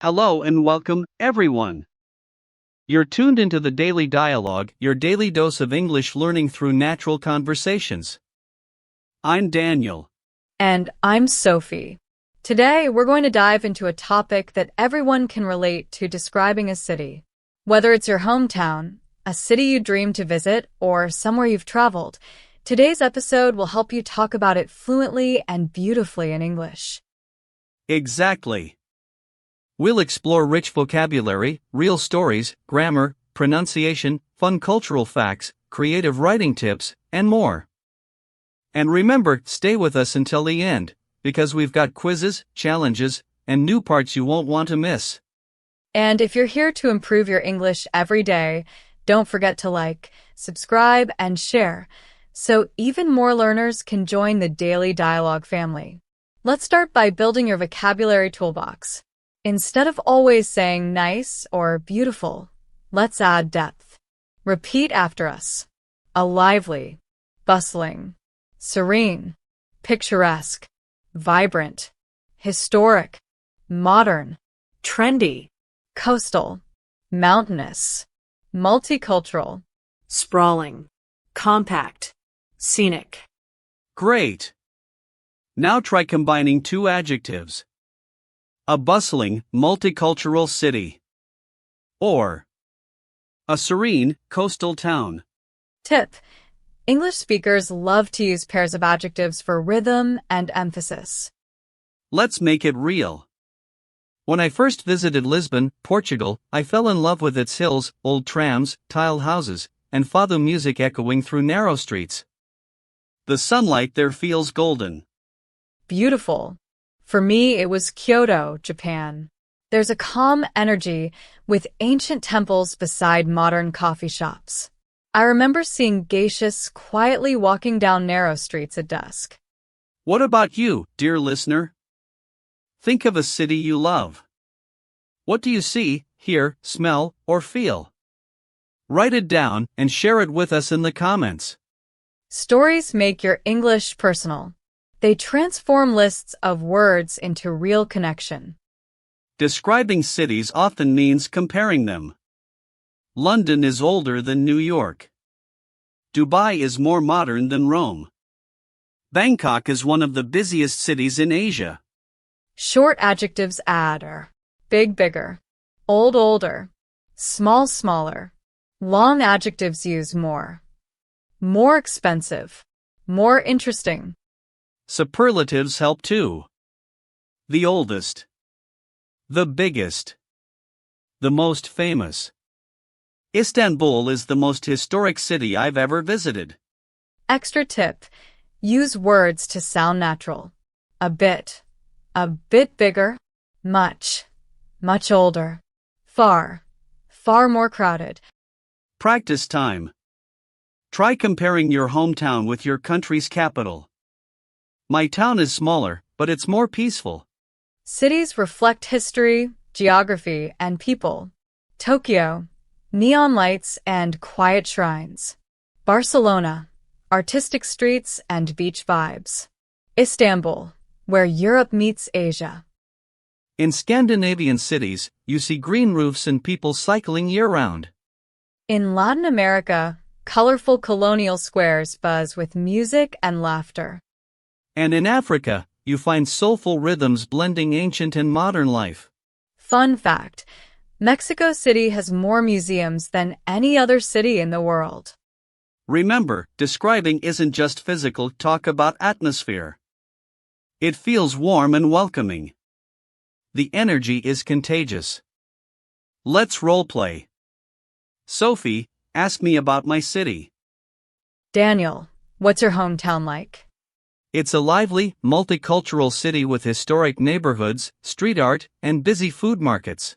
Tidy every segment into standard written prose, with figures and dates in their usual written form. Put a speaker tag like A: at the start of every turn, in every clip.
A: Hello and welcome, everyone. You're tuned into the Daily Dialogue, your daily dose of English learning through natural conversations. I'm Daniel.
B: And I'm Sophie. Today, we're going to dive into a topic that everyone can relate to describing a city. Whether it's your hometown, a city you dream to visit, or somewhere you've traveled, today's episode will help you talk about it fluently and beautifully in English.
A: Exactly. We'll explore rich vocabulary, real stories, grammar, pronunciation, fun cultural facts, creative writing tips, and more. And remember, stay with us until the end, because we've got quizzes, challenges, and new parts you won't want to miss.
B: And if you're here to improve your English every day, don't forget to like, subscribe, and share, so even more learners can join the Daily Dialogue family. Let's start by building your vocabulary toolbox. Instead of always saying nice or beautiful, let's add depth. Repeat after us. A lively, bustling, serene, picturesque, vibrant, historic, modern, trendy, coastal, mountainous, multicultural, sprawling, compact, scenic.
A: Great! Now try combining two adjectives. A bustling, multicultural city. Or a serene, coastal town.
B: Tip: English speakers love to use pairs of adjectives for rhythm and emphasis.
A: Let's make it real. When I first visited Lisbon, Portugal, I fell in love with its hills, old trams, tiled houses, and fado music echoing through narrow streets. The sunlight there feels golden.
B: Beautiful. For me, it was Kyoto, Japan. There's a calm energy with ancient temples beside modern coffee shops. I remember seeing geishas quietly walking down narrow streets at dusk.
A: What about you, dear listener? Think of a city you love. What do you see, hear, smell, or feel? Write it down and share it with us in the comments.
B: Stories make your English personal. They transform lists of words into real connection.
A: Describing cities often means comparing them. London is older than New York. Dubai is more modern than Rome. Bangkok is one of the busiest cities in Asia.
B: Short adjectives add are big, bigger, old, older, small, smaller. Long adjectives use more expensive, more interesting.
A: Superlatives help too. The oldest. The biggest. The most famous. Istanbul is the most historic city I've ever visited.
B: Extra tip: use words to sound natural. A bit bigger, much older, far more crowded.
A: Practice time. Try comparing your hometown with your country's capital. My town is smaller, but it's more peaceful.
B: Cities reflect history, geography, and people. Tokyo, neon lights and quiet shrines. Barcelona, artistic streets and beach vibes. Istanbul, where Europe meets Asia.
A: In Scandinavian cities, you see green roofs and people cycling year-round.
B: In Latin America, colorful colonial squares buzz with music and laughter.
A: And in Africa, you find soulful rhythms blending ancient and modern life.
B: Fun fact: Mexico City has more museums than any other city in the world.
A: Remember, describing isn't just physical, talk about atmosphere. It feels warm and welcoming. The energy is contagious. Let's roleplay. Sophie, ask me about my city.
B: Daniel, what's your hometown like?
A: It's a lively, multicultural city with historic neighborhoods, street art, and busy food markets.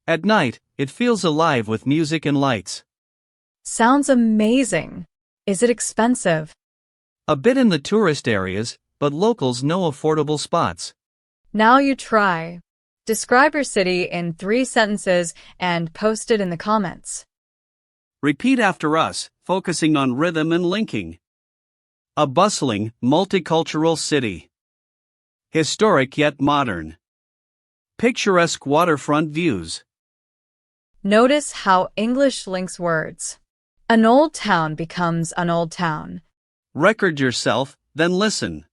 A: At night, it feels alive with music and lights.
B: Sounds amazing. Is it expensive?
A: A bit in the tourist areas, but locals know affordable spots.
B: Now you try. Describe your city in 3 sentences and post it in the comments.
A: Repeat after us, focusing on rhythm and linking. A bustling, multicultural city. Historic yet modern. Picturesque waterfront views.
B: Notice how English links words. An old town becomes an old town.
A: Record yourself, then listen.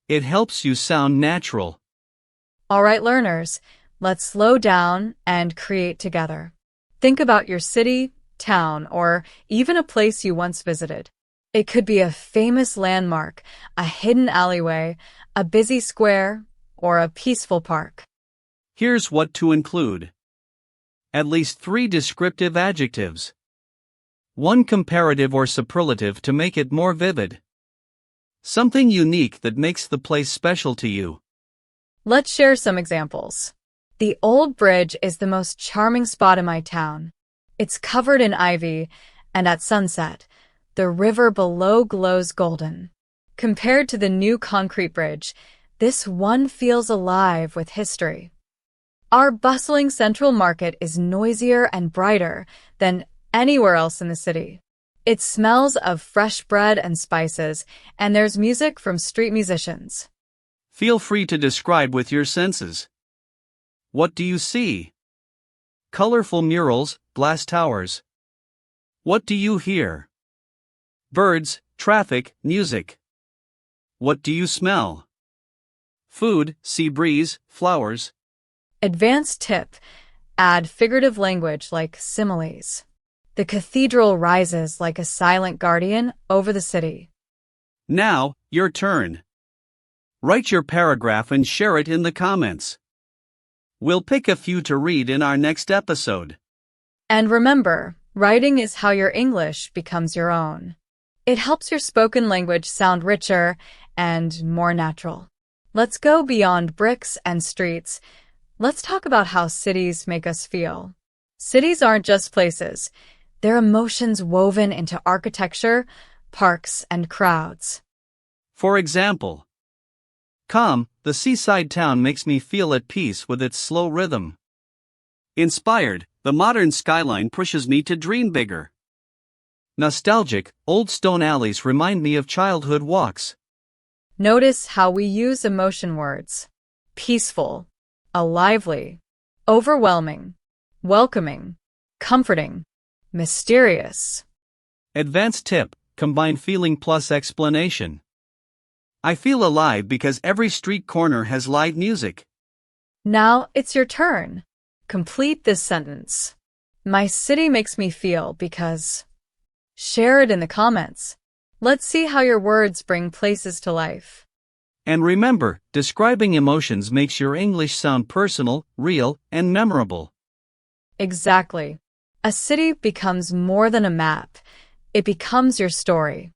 A: It helps you sound natural.
B: All right, learners, let's slow down and create together. Think about your city, town, or even a place you once visited. It could be a famous landmark, a hidden alleyway, a busy square, or a peaceful park.
A: Here's what to include. At least 3 descriptive adjectives. 1 comparative or superlative to make it more vivid. Something unique that makes the place special to you.
B: Let's share some examples. The old bridge is the most charming spot in my town. It's covered in ivy, and at sunset, the river below glows golden. Compared to the new concrete bridge, this one feels alive with history. Our bustling central market is noisier and brighter than anywhere else in the city. It smells of fresh bread and spices, and there's music from street musicians.
A: Feel free to describe with your senses. What do you see? Colorful murals, glass towers. What do you hear? Birds, traffic, music. What do you smell? Food, sea breeze, flowers.
B: Advanced tip: add figurative language like similes. The cathedral rises like a silent guardian over the city.
A: Now, your turn. Write your paragraph and share it in the comments. We'll pick a few to read in our next episode.
B: And remember, writing is how your English becomes your own. It helps your spoken language sound richer and more natural. Let's go beyond bricks and streets. Let's talk about how cities make us feel. Cities aren't just places. They're emotions woven into architecture, parks, and crowds.
A: For example, calm, the seaside town makes me feel at peace with its slow rhythm. Inspired, the modern skyline pushes me to dream bigger. Nostalgic, old stone alleys remind me of childhood walks.
B: Notice how we use emotion words. Peaceful, lively, overwhelming, welcoming, comforting, mysterious.
A: Advanced tip: combine feeling plus explanation. I feel alive because every street corner has live music.
B: Now it's your turn. Complete this sentence. My city makes me feel because. Share it in the comments. Let's see how your words bring places to life.
A: And remember, describing emotions makes your English sound personal, real, and memorable.
B: Exactly. A city becomes more than a map. It becomes your story.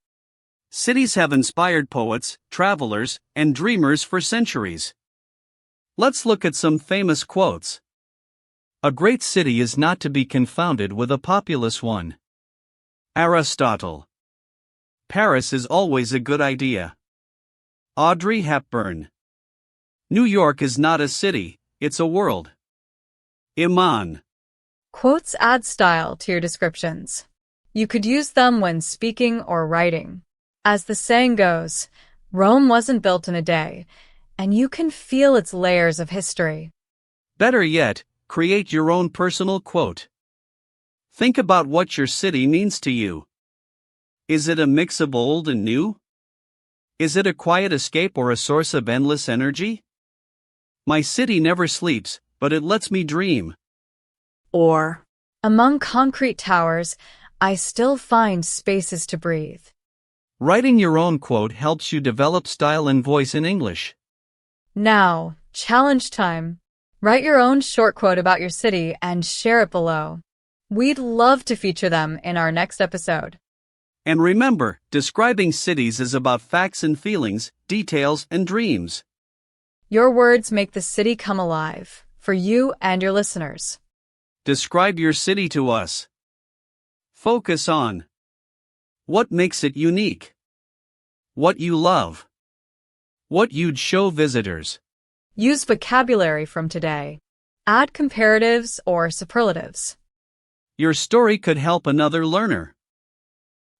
A: Cities have inspired poets, travelers, and dreamers for centuries. Let's look at some famous quotes. A great city is not to be confounded with a populous one. Aristotle. Paris is always a good idea. Audrey Hepburn. New York is not a city, it's a world. Iman.
B: Quotes add style to your descriptions. You could use them when speaking or writing. As the saying goes, Rome wasn't built in a day, and you can feel its layers of history.
A: Better yet, create your own personal quote. Think about what your city means to you. Is it a mix of old and new? Is it a quiet escape or a source of endless energy? My city never sleeps, but it lets me dream.
B: Or, among concrete towers, I still find spaces to breathe.
A: Writing your own quote helps you develop style and voice in English.
B: Now, challenge time. Write your own short quote about your city and share it below. We'd love to feature them in our next episode.
A: And remember, describing cities is about facts and feelings, details and dreams.
B: Your words make the city come alive, for you and your listeners.
A: Describe your city to us. Focus on what makes it unique, what you love, what you'd show visitors.
B: Use vocabulary from today. Add comparatives or superlatives.
A: Your story could help another learner.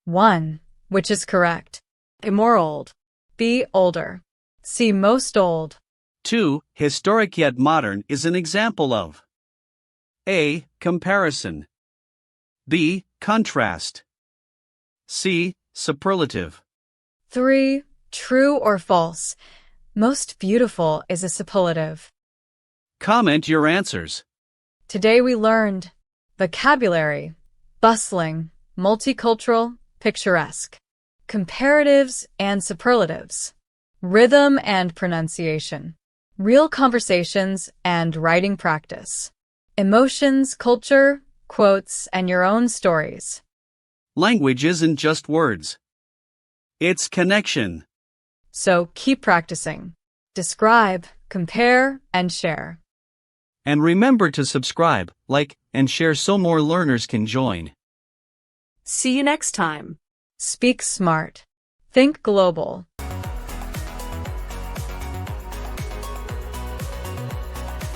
B: 1. Which is correct? A more old. B. Older. C. Most old.
A: 2. Historic yet modern is an example of A. Comparison, B. Contrast, C. Superlative.
B: 3. True or false? Most beautiful is a superlative.
A: Comment your answers.
B: Today we learned vocabulary, bustling, multicultural, picturesque, comparatives and superlatives, rhythm and pronunciation, real conversations and writing practice, emotions, culture, quotes, and your own stories.
A: Language isn't just words. It's connection.
B: So keep practicing. Describe, compare, and share.
A: And remember to subscribe, like, and share so more learners can join.
C: See you next time.
B: Speak smart. Think global.